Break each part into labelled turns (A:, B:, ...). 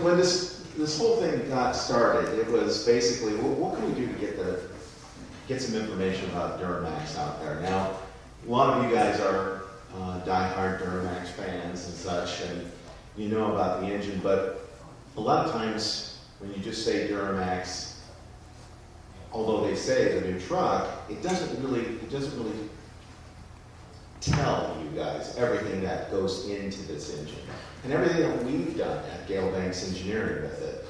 A: When this whole thing got started, it was basically, what can we do to get some information about Duramax out there? Now, a lot of you guys are diehard Duramax fans and such, and you know about the engine, but a lot of times when you just say Duramax, although they say it's a new truck, it doesn't really tell you guys everything that goes into this engine and everything that we've done at Gale Banks Engineering with it.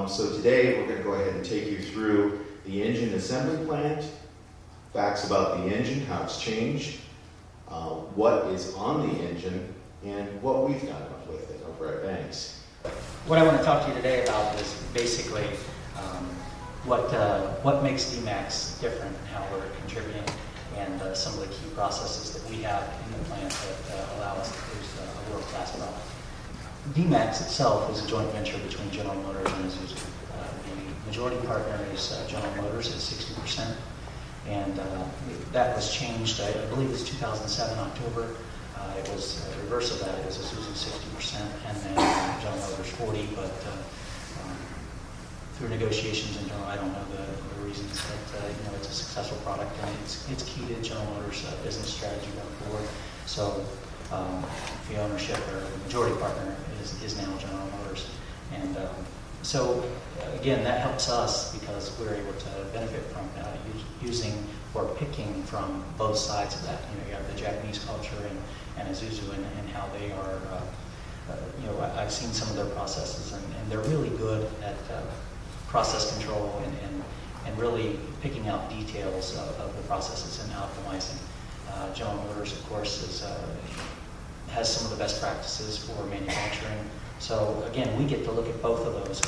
A: So today we're going to go ahead and take you through the engine assembly plant, facts about the engine, how it's changed, what is on the engine, and what we've done with it over at Banks.
B: What I want to talk to you today about is basically what makes DMAX different and how we're contributing, and some of the key processes that we have in the plant that allow us to produce a world-class product. DMAX itself is a joint venture between General Motors and Isuzu. The majority partner is General Motors at 60%, and that was changed, I believe it was 2007, October. It was a reverse of that. It was Isuzu 60% and then General Motors 40, but through negotiations in general, I don't know the reasons, but it's a successful product, and it's key to General Motors' business strategy going forward. So the ownership or the majority partner is now General Motors, and so again, that helps us because we're able to benefit from using or picking from both sides of that. You have the Japanese culture and Isuzu and how they are. I've seen some of their processes, and they're really good at process control and really picking out details of the processes and optimizing. General Motors, of course, has some of the best practices for manufacturing. So again, we get to look at both of those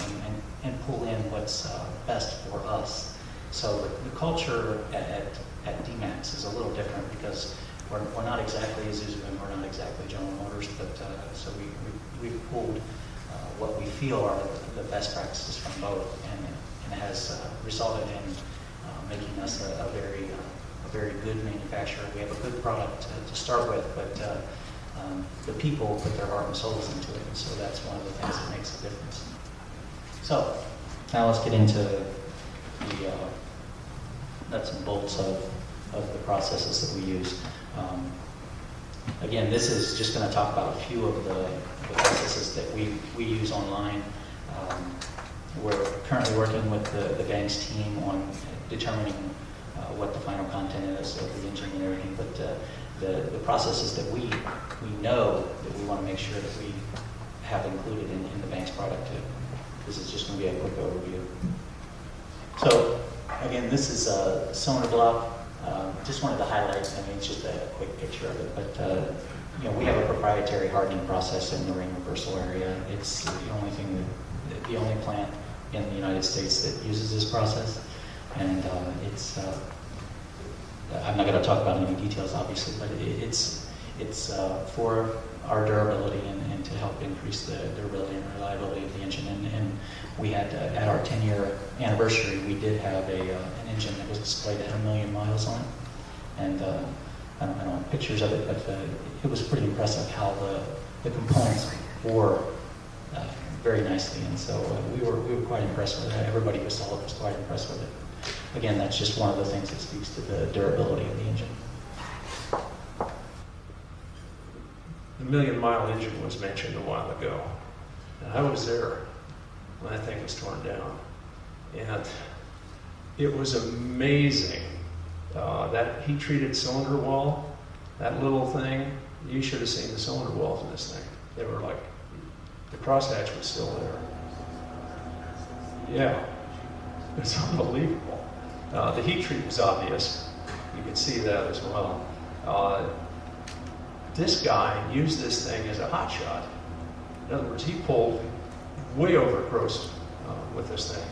B: and pull in what's best for us. So the culture at DMAX is a little different because we're not exactly Isuzu and we're not exactly General Motors, but so we've pulled what we feel are the best practices from both, and it has resulted in making us a very good manufacturer. We have a good product to start with, but the people put their heart and souls into it, and so that's one of the things that makes a difference. So now let's get into the nuts and bolts of the processes that we use. Again, this is just going to talk about a few of the processes that we use online. We're currently working with the Banks team on determining what the final content is of the engine and everything, but the processes that we know that we want to make sure that we have included in the Banks product too. This is just going to be a quick overview. So again, this is a cylinder block. Just wanted to highlight, it's just a quick picture of it, but we have a proprietary hardening process in the ring reversal area. It's the only plant in the United States that uses this process, and I'm not going to talk about any details, obviously, but it's for our durability and to help increase the durability and reliability of the engine. And we had, at our 10-year anniversary, we did have an engine that was displayed that had 1 million miles on it. And I don't have pictures of it, but it was pretty impressive how the components wore very nicely. And so we were quite impressed with it. Everybody who saw it was quite impressed with it. Again, that's just one of the things that speaks to the durability of the engine.
C: The 1 million mile engine was mentioned a while ago, and I was there when that thing was torn down, and it was amazing. That heat-treated cylinder wall, that little thing, you should have seen the cylinder walls in this thing. They were like, the crosshatch was still there. Yeah, it's unbelievable. The heat treat was obvious. You could see that as well. This guy used this thing as a hot shot. In other words, he pulled way over gross with this thing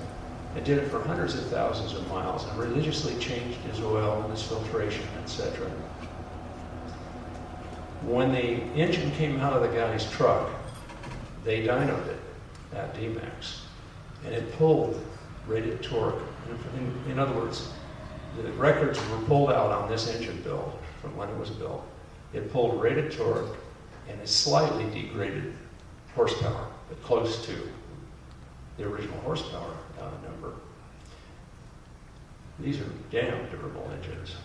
C: and did it for hundreds of thousands of miles and religiously changed his oil and his filtration, etc. When the engine came out of the guy's truck, they dynoed it at Duramax, and it pulled rated torque. In other words, the records were pulled out on this engine build from when it was built. It pulled rated torque and a slightly degraded horsepower, but close to the original horsepower number. These are damn durable engines.